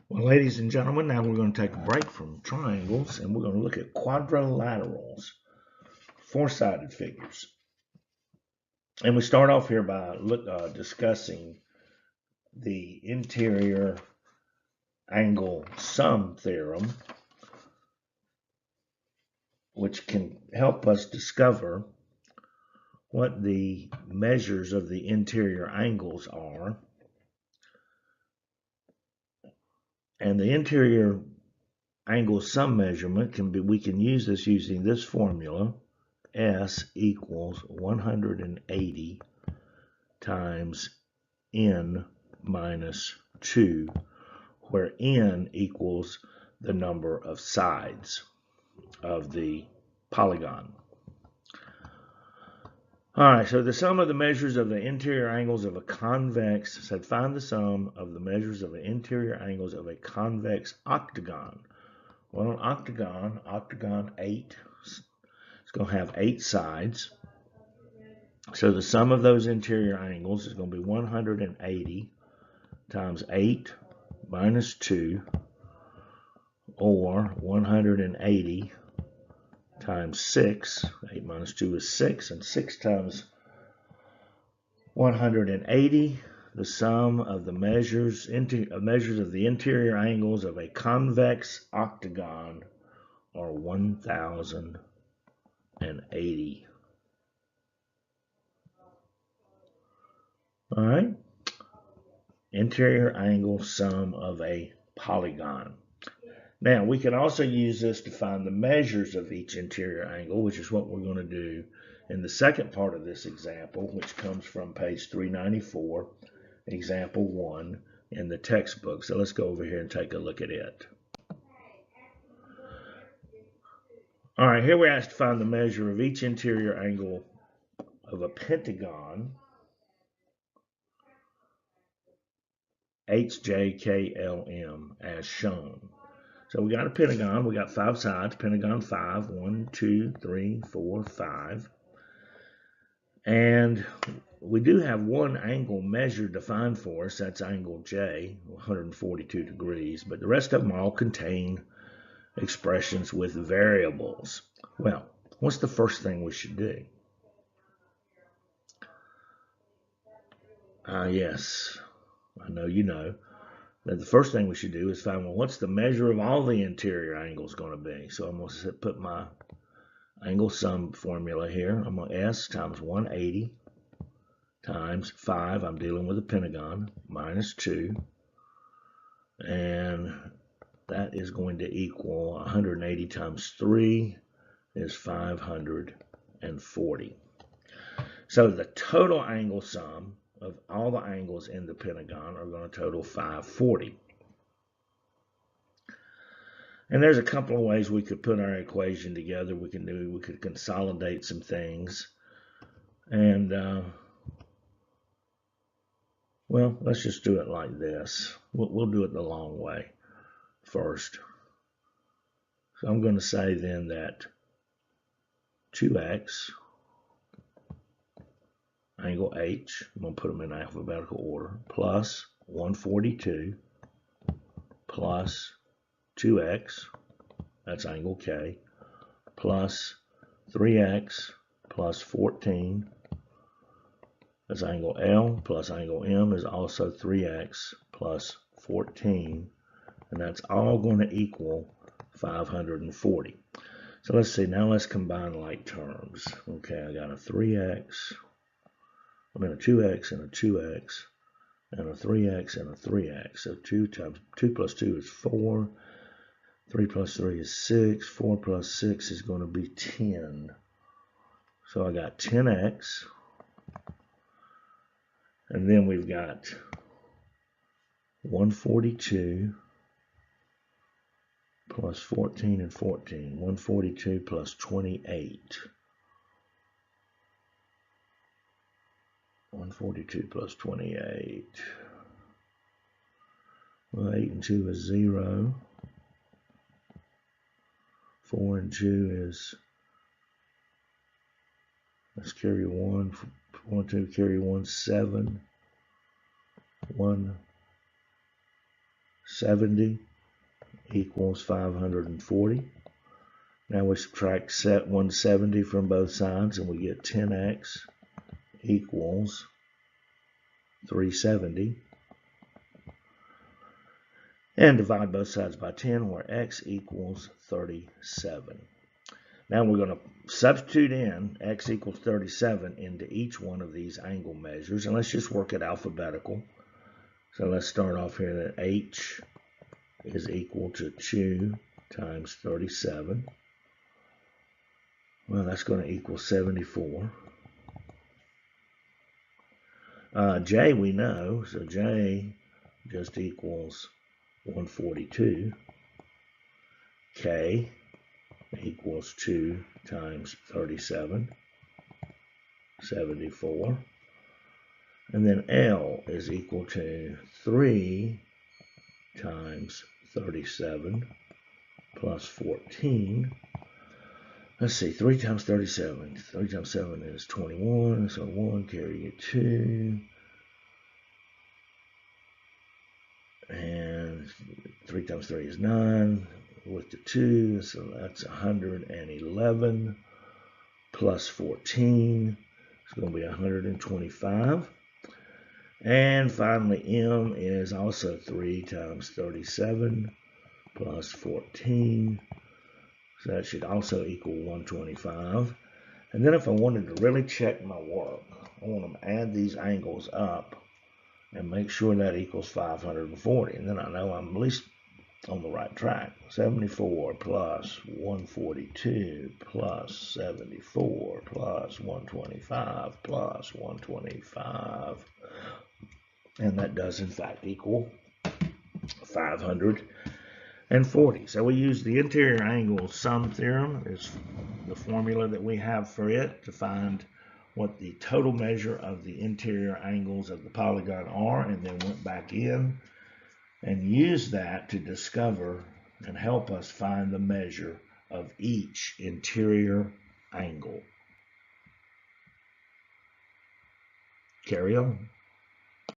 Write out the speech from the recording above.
Well, ladies and gentlemen, now we're going to take a break from triangles and we're going to look at quadrilaterals, four-sided figures. And we start off here by discussing the interior angle sum theorem, which can help us discover what the measures of the interior angles are. And the interior angle sum measurement we can use this using this formula. S equals 180 times n minus 2, where n equals the number of sides of the polygon. All right, so the sum of the measures of the interior angles of a convex, said find the sum of the measures of the interior angles of a convex octagon. Well, an octagon 8, it's going to have 8 sides. So the sum of those interior angles is going to be 180 times 8 minus 2, or 180 times 6. 8 minus 2 is 6, and 6 times 180, the sum of the measures of the interior angles of a convex octagon are 1080. All right, interior angle sum of a polygon. Now, we can also use this to find the measures of each interior angle, which is what we're going to do in the second part of this example, which comes from page 394, example 1 in the textbook. So let's go over here and take a look at it. All right, here we're asked to find the measure of each interior angle of a pentagon, HJKLM, as shown. So we got a pentagon. We got 5 sides. Pentagon 5. 1, 2, 3, 4, 5. And we do have one angle measured to find for us. That's angle J, 142 degrees. But the rest of them all contain expressions with variables. Well, what's the first thing we should do? Yes, I know you know. That the first thing we should do is find, well, what's the measure of all the interior angles going to be? So I'm going to put my angle sum formula here. I'm going to S times 180 times 5. I'm dealing with a pentagon, minus 2. And that is going to equal 180 times 3 is 540. So the total angle sum of all the angles in the pentagon are going to total 540. And there's a couple of ways we could put our equation together. We could consolidate some things. And, well, let's just do it like this. We'll do it the long way first. So I'm going to say then that 2x angle H, I'm going to put them in alphabetical order, plus 142 plus 2x, that's angle K, plus 3x plus 14, that's angle L, plus angle M is also 3x plus 14, and that's all going to equal 540. So let's see, now let's combine like terms. Okay, I got a 3x, I mean a 2x and a 2x, and a 3x and a 3x. So 2 plus 2 is 4. 3 plus 3 is 6. 4 plus 6 is going to be 10. So I got 10x. And then we've got 142 plus 14 and 14. 142 plus 28. 142 plus 28. Well, 8 and 2 is 0. 4 and 2 is, let's carry 1. 4 and 2 carry 1, 7. 1, 70 equals 540. Now we subtract 170 from both sides and we get 10x equals 370. And divide both sides by 10 where x equals 37. Now we're going to substitute in x equals 37 into each one of these angle measures, and let's just work it alphabetical. So let's start off here that h is equal to 2 times 37. Well, that's going to equal 74. J we know, so J just equals 142. K equals 2 times 37, 74. And then L is equal to 3 times 37 plus 14. Let's see, 3 times 37. 3 times 7 is 21, so 1 carry a 2. And 3 times 3 is 9 with the 2, so that's 111 plus 14. It's going to be 125. And finally, M is also 3 times 37 plus 14. So that should also equal 125. And then if I wanted to really check my work, I want to add these angles up and make sure that equals 540. And then I know I'm at least on the right track. 74 plus 142 plus 74 plus 125 plus 125. And that does in fact equal 540. So we use the interior angle sum theorem. It's the formula that we have for it to find what the total measure of the interior angles of the polygon are, and then went back in and used that to discover and help us find the measure of each interior angle. Carry on.